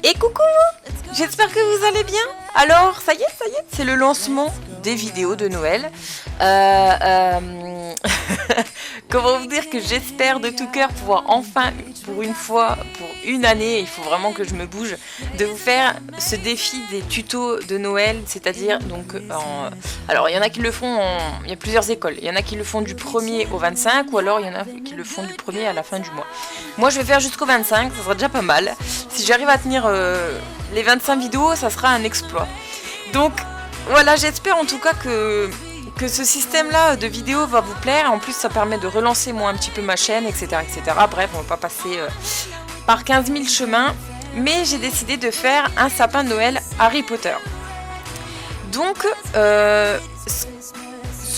Et coucou, j'espère que vous allez bien. Alors, ça y est, c'est le lancement des vidéos de Noël. Comment vous dire que j'espère de tout cœur pouvoir enfin, pour une fois, pour une année, il faut vraiment que je me bouge, de vous faire ce défi des tutos de Noël, c'est-à-dire donc alors il y en a qui le font il y a plusieurs écoles, il y en a qui le font du 1er au 25 ou alors il y en a qui le font du 1er à la fin du mois. Moi je vais faire jusqu'au 25, ça sera déjà pas mal. Si j'arrive à tenir les 25 vidéos, ça sera un exploit. Donc voilà, j'espère en tout cas que ce système-là de vidéo va vous plaire. En plus, ça permet de relancer moi un petit peu ma chaîne, etc. etc. Bref, on va pas passer par 15 000 chemins. Mais j'ai décidé de faire un sapin de Noël Harry Potter. Donc, ce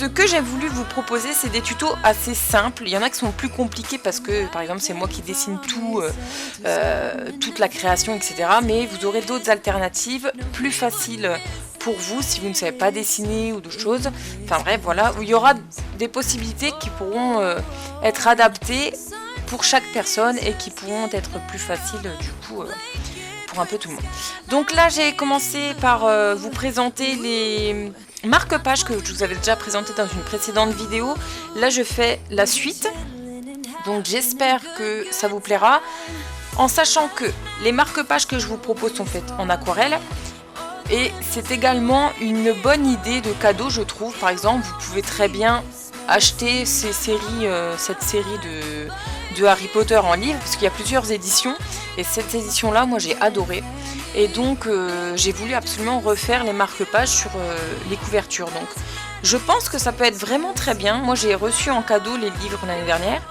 que j'ai voulu vous proposer, c'est des tutos assez simples. Il y en a qui sont plus compliqués parce que, par exemple, c'est moi qui dessine tout, toute la création, etc. Mais vous aurez d'autres alternatives plus faciles pour vous si vous ne savez pas dessiner ou d'autres choses. Enfin bref, voilà, où il y aura des possibilités qui pourront être adaptées pour chaque personne et qui pourront être plus faciles du coup pour un peu tout le monde. Donc là, j'ai commencé par vous présenter les marque-pages que je vous avais déjà présenté dans une précédente vidéo. Là, je fais la suite. Donc j'espère que ça vous plaira. En sachant que les marque-pages que je vous propose sont faites en aquarelle. Et c'est également une bonne idée de cadeau, je trouve. Par exemple, vous pouvez très bien acheter cette série de Harry Potter en livre, parce qu'il y a plusieurs éditions. Et cette édition-là, moi, j'ai adoré. Et donc, j'ai voulu absolument refaire les marque-pages sur les couvertures. Donc, je pense que ça peut être vraiment très bien. Moi, j'ai reçu en cadeau les livres l'année dernière.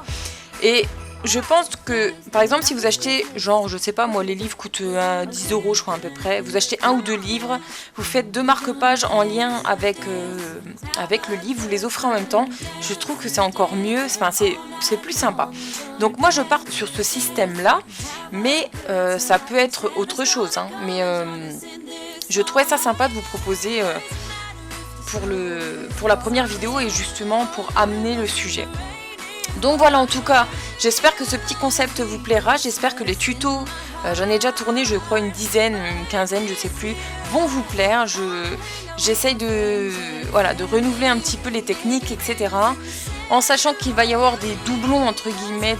Et je pense que, par exemple, si vous achetez, genre, je sais pas, moi, les livres coûtent 10 €, je crois, à peu près. Vous achetez 1 ou 2 livres, vous faites 2 marque-pages en lien avec le livre, vous les offrez en même temps. Je trouve que c'est encore mieux, enfin, c'est plus sympa. Donc, moi, je pars sur ce système-là, mais ça peut être autre chose. Hein. Mais je trouvais ça sympa de vous proposer pour la première vidéo et justement pour amener le sujet. Donc voilà, en tout cas, j'espère que ce petit concept vous plaira, j'espère que les tutos, j'en ai déjà tourné je crois une dizaine, une quinzaine, je sais plus, vont vous plaire. J'essaye de renouveler un petit peu les techniques, etc. En sachant qu'il va y avoir des doublons entre guillemets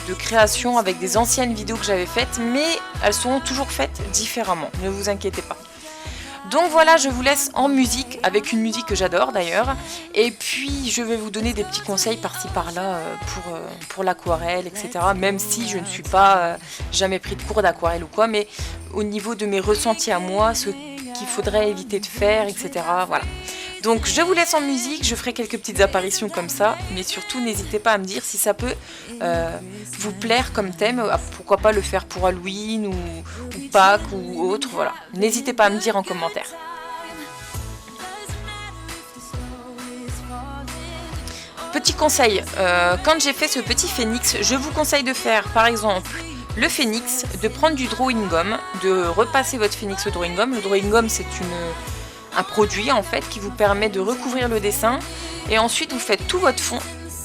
de création avec des anciennes vidéos que j'avais faites, mais elles seront toujours faites différemment, ne vous inquiétez pas. Donc voilà, je vous laisse en musique, avec une musique que j'adore d'ailleurs. Et puis je vais vous donner des petits conseils par-ci par-là pour l'aquarelle, etc. Même si je ne suis pas jamais pris de cours d'aquarelle ou quoi, mais au niveau de mes ressentis à moi, ce qu'il faudrait éviter de faire, etc. Voilà. Donc je vous laisse en musique, je ferai quelques petites apparitions comme ça, mais surtout n'hésitez pas à me dire si ça peut vous plaire comme thème, pourquoi pas le faire pour Halloween ou Pâques ou autre, voilà. N'hésitez pas à me dire en commentaire. Petit conseil, quand j'ai fait ce petit phénix, je vous conseille de faire par exemple le phénix, de prendre du drawing gum, de repasser votre phénix au drawing gum. Le drawing gum c'est un produit en fait qui vous permet de recouvrir le dessin et ensuite vous faites tout votre fond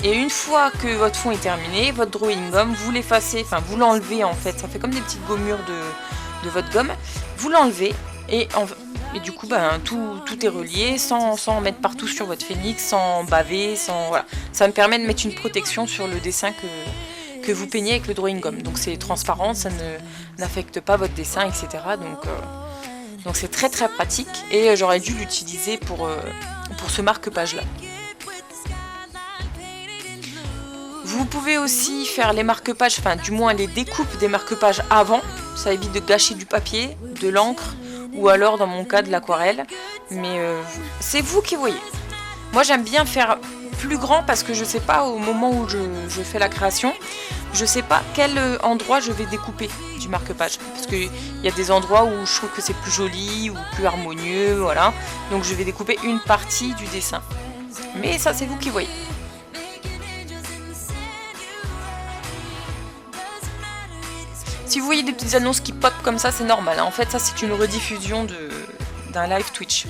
et une fois que votre fond est terminé, votre drawing gum, vous l'effacez, enfin vous l'enlevez en fait, ça fait comme des petites gommures de votre gomme, vous l'enlevez et du coup tout est relié sans en mettre partout sur votre phénix, sans baver, voilà. Ça me permet de mettre une protection sur le dessin que vous peignez avec le drawing gum, donc c'est transparent, ça n'affecte pas votre dessin, etc. Donc c'est très très pratique et j'aurais dû l'utiliser pour ce marque-page là. Vous pouvez aussi faire les marque-pages, enfin du moins les découpes des marque-pages avant, ça évite de gâcher du papier, de l'encre ou alors dans mon cas de l'aquarelle, mais c'est vous qui voyez. Moi j'aime bien faire plus grand parce que je sais pas au moment où je fais la création, je sais pas quel endroit je vais découper du marque-page parce qu'il y a des endroits où je trouve que c'est plus joli ou plus harmonieux, voilà, donc je vais découper une partie du dessin, mais ça c'est vous qui voyez. Si vous voyez des petites annonces qui pop comme ça, c'est normal, hein. En fait ça c'est une rediffusion d'un live Twitch.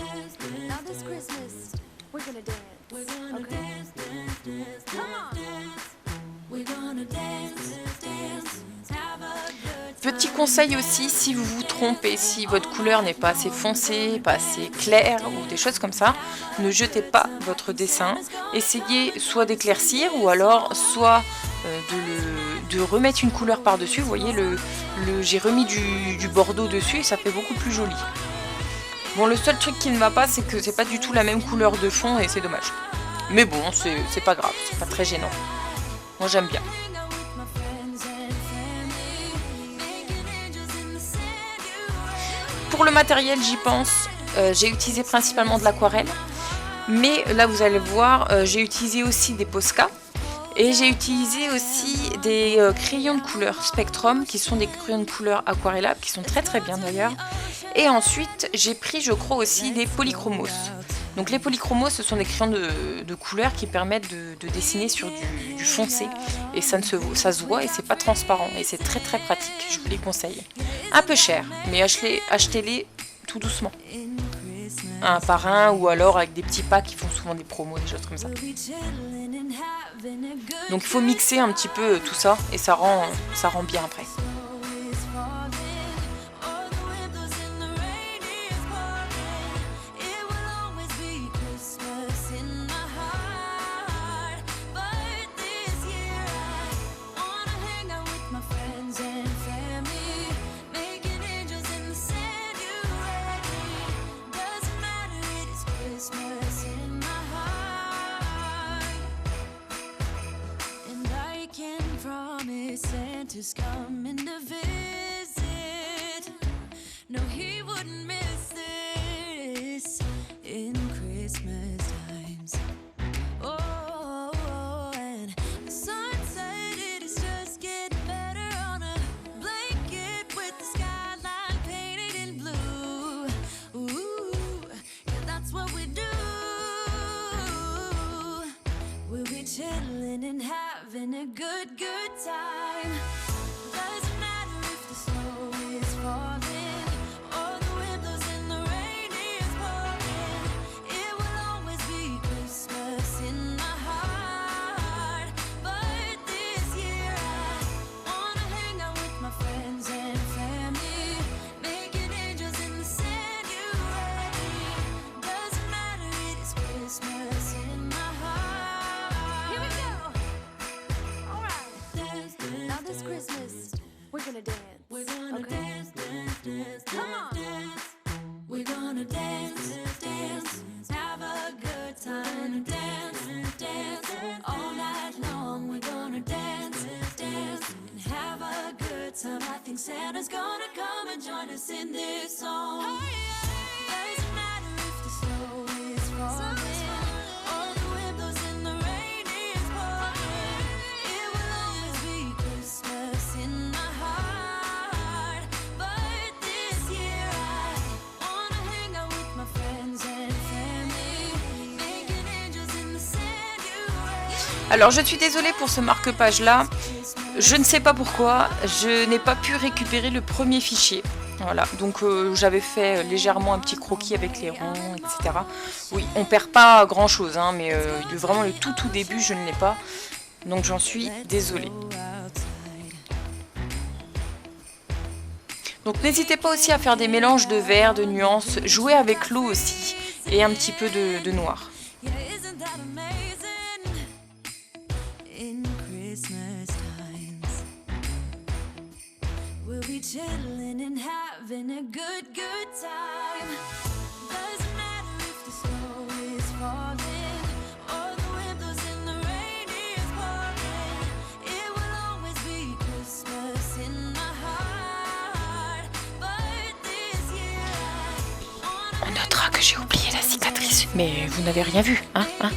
Petit conseil aussi, si vous vous trompez, si votre couleur n'est pas assez foncée, pas assez claire ou des choses comme ça, ne jetez pas votre dessin. Essayez soit d'éclaircir ou alors soit de remettre une couleur par-dessus. Vous voyez, j'ai remis du bordeaux dessus et ça fait beaucoup plus joli. Bon, le seul truc qui ne va pas, c'est que c'est pas du tout la même couleur de fond et c'est dommage. Mais bon, c'est pas grave, c'est pas très gênant. Moi j'aime bien. Pour le matériel, j'y pense, j'ai utilisé principalement de l'aquarelle. Mais là, vous allez voir, j'ai utilisé aussi des Posca. Et j'ai utilisé aussi des crayons de couleur Spectrum, qui sont des crayons de couleur aquarellables, qui sont très très bien d'ailleurs. Et ensuite, j'ai pris, je crois, aussi des polychromos. Donc les polychromos, ce sont des crayons de couleur qui permettent de dessiner sur du foncé. Et ça se voit et c'est pas transparent. Et c'est très très pratique, je vous les conseille. Un peu cher, mais achetez-les tout doucement. Un par un ou alors avec des petits packs qui font souvent des promos, des choses comme ça. Donc il faut mixer un petit peu tout ça et ça rend bien après. Santa's coming to visit. No, he wouldn't miss this in Christmas times. Oh, and the sun said it is just getting better on a blanket with the skyline painted in blue. Ooh, yeah, that's what we do. We'll be chilling and having a good time. Doesn't matter if the snow is falling or the wind blows and the rain is pouring. It will always be Christmas in my heart. But this year I wanna hang out with my friends and family, making angels in the sand. You ready? Doesn't matter, it is Christmas in my heart. Here we go. All right. Now this Christmas, we're gonna dance. We're gonna dance, dance, dance. Come on. Dance. We're gonna dance, dance, have a good time. Dance, dance, all night long. We're gonna dance, dance, and have a good time. I think Santa's gonna come and join us in this song. Doesn't matter if the snow is falling or the wind blows and the rain is pouring. It will always be Christmas in my heart. But this year I wanna hang out with my friends and family, making angels in the sand. You ready? Alors je suis désolée pour ce marque-page là, je ne sais pas pourquoi, je n'ai pas pu récupérer le premier fichier. Voilà, donc j'avais fait légèrement un petit croquis avec les ronds, etc. Oui, on perd pas grand chose, hein, mais vraiment le tout début je ne l'ai pas, donc j'en suis désolée. Donc n'hésitez pas aussi à faire des mélanges de vert, de nuances, jouer avec l'eau aussi, et un petit peu de noir. Yeah, isn't that amazing? In Christmas times, we'll be chilling and having a good time. Doesn't matter if the snow is falling or the wind blows and the rain is pouring. It will always be Christmas in my heart. But this year I wanna On notera que j'ai oublié la cicatrice, mais vous n'avez rien vu, hein, hein.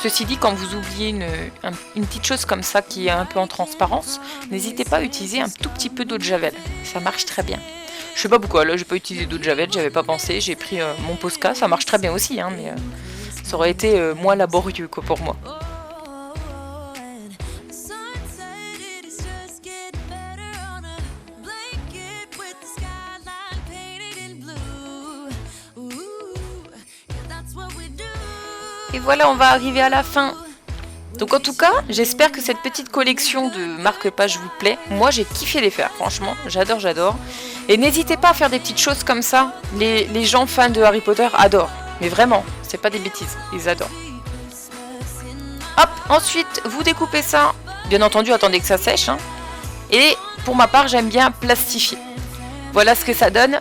Ceci dit, quand vous oubliez une petite chose comme ça qui est un peu en transparence, n'hésitez pas à utiliser un tout petit peu d'eau de javel. Ça marche très bien. Je sais pas pourquoi, là j'ai pas utilisé d'eau de javel, j'avais pas pensé, j'ai pris mon Posca, ça marche très bien aussi, hein, mais ça aurait été moins laborieux quoi, pour moi. Et voilà, on va arriver à la fin. Donc en tout cas, j'espère que cette petite collection de marque-pages vous plaît. Moi, j'ai kiffé les faire, franchement, j'adore. Et n'hésitez pas à faire des petites choses comme ça. Les gens fans de Harry Potter adorent. Mais vraiment, c'est pas des bêtises, ils adorent. Hop, ensuite, vous découpez ça. Bien entendu, attendez que ça sèche. Hein. Et pour ma part, j'aime bien plastifier. Voilà ce que ça donne.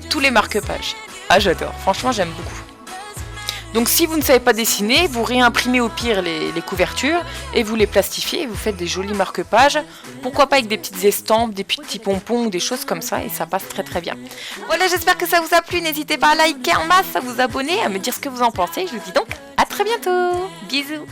Tous les marque-pages. Ah, j'adore, franchement, j'aime beaucoup. Donc si vous ne savez pas dessiner, vous réimprimez au pire les couvertures et vous les plastifiez et vous faites des jolis marque-pages. Pourquoi pas avec des petites estampes, des petits pompons ou des choses comme ça et ça passe très bien. Voilà, j'espère que ça vous a plu. N'hésitez pas à liker en masse, à vous abonner, à me dire ce que vous en pensez. Je vous dis donc à très bientôt. Bisous.